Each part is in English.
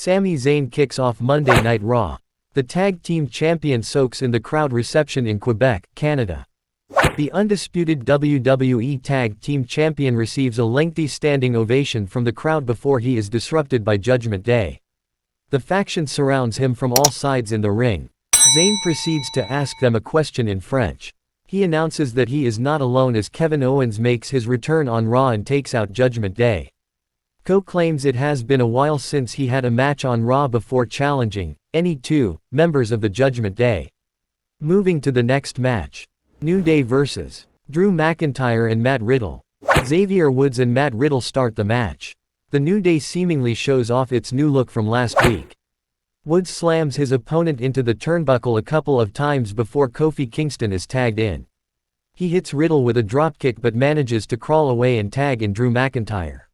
Sami Zayn kicks off Monday Night Raw. The tag team champion soaks in the crowd reception in Quebec, Canada. The undisputed WWE Tag Team Champion receives a lengthy standing ovation from the crowd before he is disrupted by Judgment Day. The faction surrounds him from all sides in the ring. Zayn proceeds to ask them a question in French. He announces that he is not alone as Kevin Owens makes his return on Raw and takes out Judgment Day. Co claims it has been a while since he had a match on Raw before challenging any two members of the Judgment Day. Moving to the next match. New Day vs. Drew McIntyre and Matt Riddle. Xavier Woods and Matt Riddle start the match. The New Day seemingly shows off its new look from last week. Woods slams his opponent into the turnbuckle a couple of times before Kofi Kingston is tagged in. He hits Riddle with a dropkick but manages to crawl away and tag in Drew McIntyre.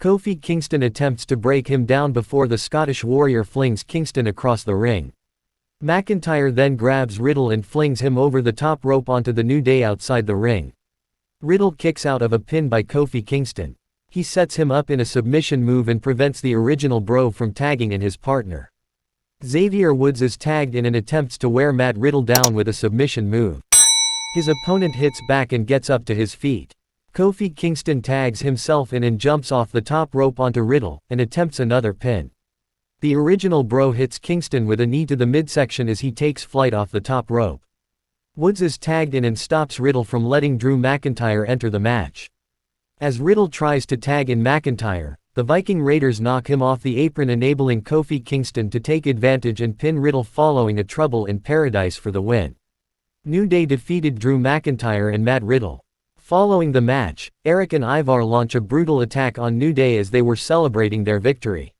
Kofi Kingston attempts to break him down before the Scottish Warrior flings Kingston across the ring. McIntyre then grabs Riddle and flings him over the top rope onto the New Day outside the ring. Riddle kicks out of a pin by Kofi Kingston. He sets him up in a submission move and prevents the original Bro from tagging in his partner. Xavier Woods is tagged in and attempts to wear Matt Riddle down with a submission move. His opponent hits back and gets up to his feet. Kofi Kingston tags himself in and jumps off the top rope onto Riddle, and attempts another pin. The original Bro hits Kingston with a knee to the midsection as he takes flight off the top rope. Woods is tagged in and stops Riddle from letting Drew McIntyre enter the match. As Riddle tries to tag in McIntyre, the Viking Raiders knock him off the apron, enabling Kofi Kingston to take advantage and pin Riddle following a Trouble in Paradise for the win. New Day defeated Drew McIntyre and Matt Riddle. Following the match, Eric and Ivar launch a brutal attack on New Day as they were celebrating their victory.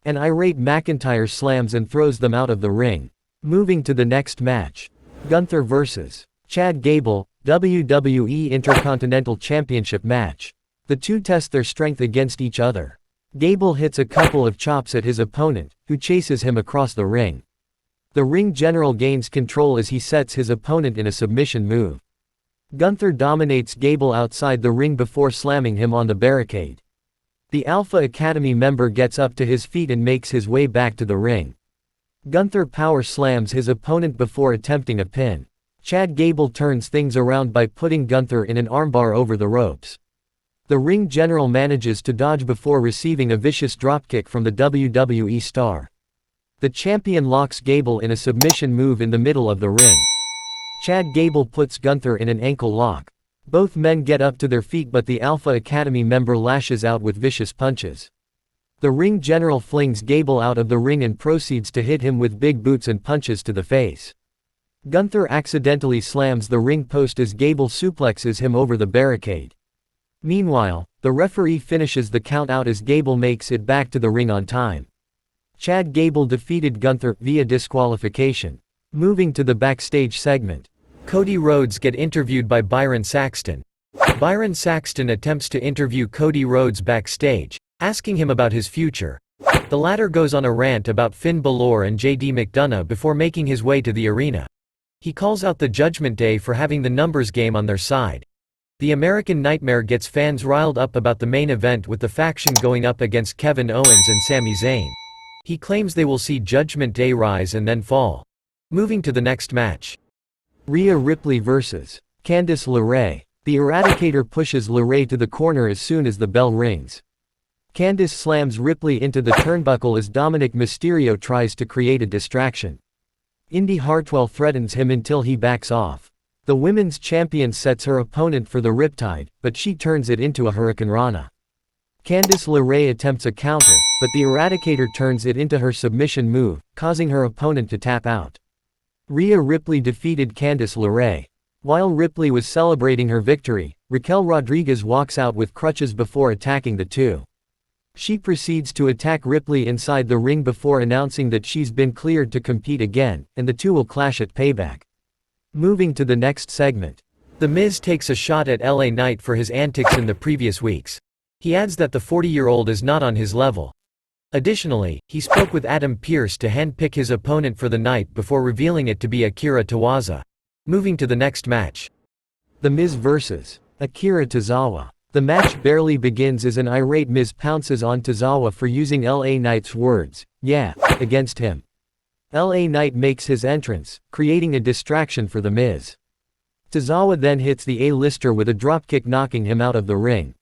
An irate McIntyre slams and throws them out of the ring. Moving to the next match. Gunther vs. Chad Gable, WWE Intercontinental Championship match. The two test their strength against each other. Gable hits a couple of chops at his opponent, who chases him across the ring. The ring general gains control as he sets his opponent in a submission move. Gunther dominates Gable outside the ring before slamming him on the barricade. The Alpha Academy member gets up to his feet and makes his way back to the ring. Gunther power slams his opponent before attempting a pin. Chad Gable turns things around by putting Gunther in an armbar over the ropes. The ring general manages to dodge before receiving a vicious dropkick from the WWE star. The champion locks Gable in a submission move in the middle of the ring. Chad Gable puts Gunther in an ankle lock. Both men get up to their feet, but the Alpha Academy member lashes out with vicious punches. The ring general flings Gable out of the ring and proceeds to hit him with big boots and punches to the face. Gunther accidentally slams the ring post as Gable suplexes him over the barricade. Meanwhile, the referee finishes the count out as Gable makes it back to the ring on time. Chad Gable defeated Gunther via disqualification. Moving to the backstage segment. Cody Rhodes get interviewed by Byron Saxton. Byron Saxton attempts to interview Cody Rhodes backstage, asking him about his future. The latter goes on a rant about Finn Balor and JD McDonough before making his way to the arena. He calls out the Judgment Day for having the numbers game on their side. The American Nightmare gets fans riled up about the main event with the faction going up against Kevin Owens and Sami Zayn. He claims they will see Judgment Day rise and then fall. Moving to the next match. Rhea Ripley vs. Candice LeRae. The Eradicator pushes LeRae to the corner as soon as the bell rings. Candice slams Ripley into the turnbuckle as Dominic Mysterio tries to create a distraction. Indy Hartwell threatens him until he backs off. The women's champion sets her opponent for the Riptide, but she turns it into a Hurricanrana. Candice LeRae attempts a counter, but the Eradicator turns it into her submission move, causing her opponent to tap out. Rhea Ripley defeated Candice LeRae. While Ripley was celebrating her victory, Raquel Rodriguez walks out with crutches before attacking the two. She proceeds to attack Ripley inside the ring before announcing that she's been cleared to compete again, and the two will clash at Payback. Moving to the next segment. The Miz takes a shot at LA Knight for his antics in the previous weeks. He adds that the 40-year-old is not on his level. Additionally, he spoke with Adam Pearce to handpick his opponent for the night before revealing it to be Akira Tozawa. Moving to the next match. The Miz vs. Akira Tozawa. The match barely begins as an irate Miz pounces on Tozawa for using LA Knight's words, "yeah," against him. LA Knight makes his entrance, creating a distraction for the Miz. Tozawa then hits the A-lister with a dropkick, knocking him out of the ring.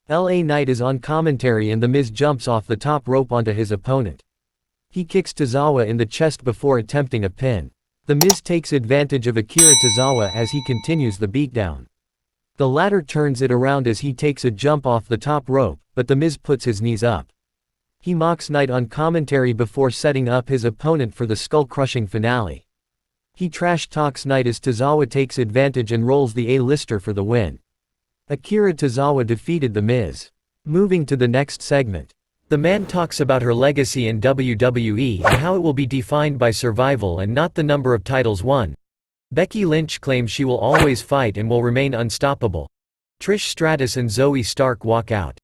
LA Knight is on commentary and the Miz jumps off the top rope onto his opponent. He kicks Tozawa in the chest before attempting a pin. The Miz takes advantage of Akira Tozawa as he continues the beatdown. The latter turns it around as he takes a jump off the top rope, but the Miz puts his knees up. He mocks Knight on commentary before setting up his opponent for the skull-crushing finale. He trash-talks Knight as Tozawa takes advantage and rolls the A-lister for the win. Akira Tozawa defeated the Miz. Moving to the next segment. The man talks about her legacy in WWE and how it will be defined by survival and not the number of titles won. Becky Lynch claims she will always fight and will remain unstoppable. Trish Stratus and Zoe Stark walk out.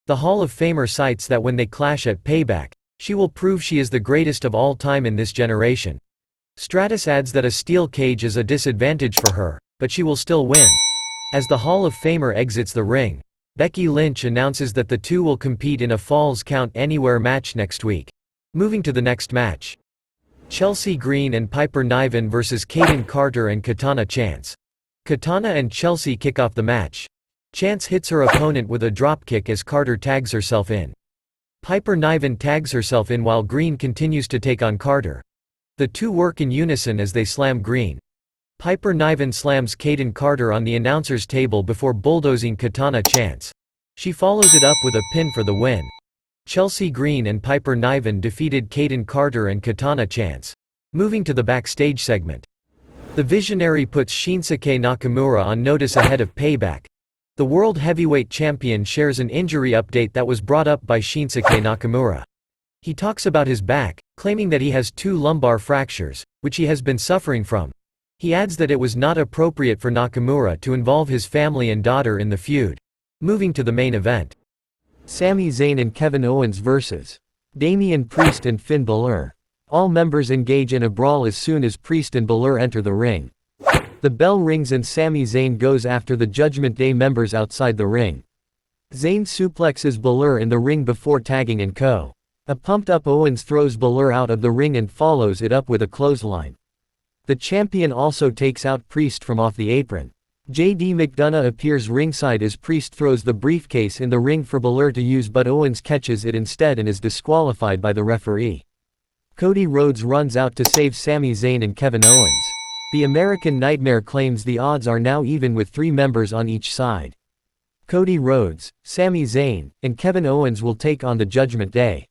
The Hall of Famer cites that when they clash at Payback, she will prove she is the greatest of all time in this generation. Stratus adds that a steel cage is a disadvantage for her, but she will still win. As the Hall of Famer exits the ring, Becky Lynch announces that the two will compete in a Falls Count Anywhere match next week. Moving to the next match. Chelsea Green and Piper Niven vs. Kaden Carter and Katana Chance. Katana and Chelsea kick off the match. Chance hits her opponent with a dropkick as Carter tags herself in. Piper Niven tags herself in while Green continues to take on Carter. The two work in unison as they slam Green. Piper Niven slams Kaden Carter on the announcer's table before bulldozing Katana Chance. She follows it up with a pin for the win. Chelsea Green and Piper Niven defeated Kaden Carter and Katana Chance. Moving to the backstage segment. The Visionary puts Shinsuke Nakamura on notice ahead of Payback. The World Heavyweight Champion shares an injury update that was brought up by Shinsuke Nakamura. He talks about his back, claiming that he has 2 lumbar fractures, which he has been suffering from. He adds that it was not appropriate for Nakamura to involve his family and daughter in the feud. Moving to the main event. Sami Zayn and Kevin Owens vs. Damian Priest and Finn Balor. All members engage in a brawl as soon as Priest and Balor enter the ring. The bell rings and Sami Zayn goes after the Judgment Day members outside the ring. Zayn suplexes Balor in the ring before tagging and co. A pumped-up Owens throws Balor out of the ring and follows it up with a clothesline. The champion also takes out Priest from off the apron. J.D. McDonough appears ringside as Priest throws the briefcase in the ring for Balor to use, but Owens catches it instead and is disqualified by the referee. Cody Rhodes runs out to save Sami Zayn and Kevin Owens. The American Nightmare claims the odds are now even with 3 members on each side. Cody Rhodes, Sami Zayn, and Kevin Owens will take on the Judgment Day.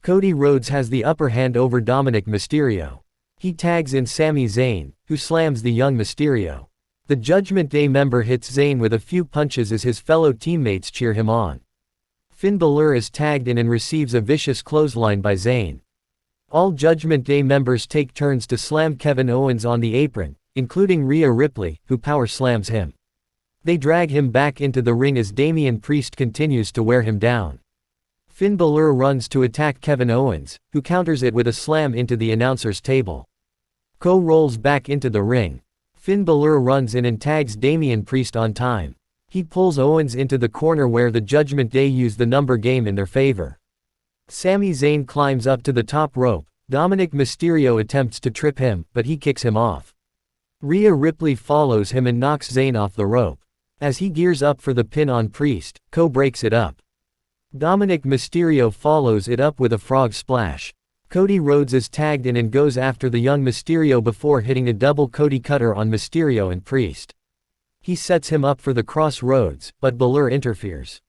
Cody Rhodes has the upper hand over Dominic Mysterio. He tags in Sami Zayn, who slams the young Mysterio. The Judgment Day member hits Zayn with a few punches as his fellow teammates cheer him on. Finn Balor is tagged in and receives a vicious clothesline by Zayn. All Judgment Day members take turns to slam Kevin Owens on the apron, including Rhea Ripley, who power slams him. They drag him back into the ring as Damian Priest continues to wear him down. Finn Balor runs to attack Kevin Owens, who counters it with a slam into the announcer's table. Co rolls back into the ring. Finn Balor runs in and tags Damian Priest on time. He pulls Owens into the corner where the Judgment Day use the number game in their favor. Sami Zayn climbs up to the top rope. Dominic Mysterio attempts to trip him, but he kicks him off. Rhea Ripley follows him and knocks Zayn off the rope. As he gears up for the pin on Priest, Co breaks it up. Dominic Mysterio follows it up with a frog splash. Cody Rhodes is tagged in and goes after the young Mysterio before hitting a double Cody cutter on Mysterio and Priest. He sets him up for the Crossroads, but Balor interferes.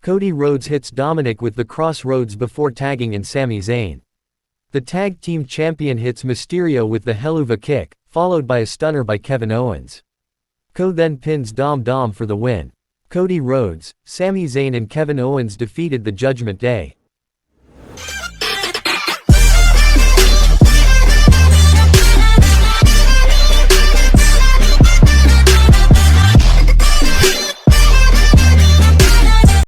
Cody Rhodes hits Dominic with the Crossroads before tagging in Sami Zayn. The tag team champion hits Mysterio with the Helluva Kick, followed by a stunner by Kevin Owens. Co then pins Dom for the win. Cody Rhodes, Sami Zayn and Kevin Owens defeated the Judgment Day.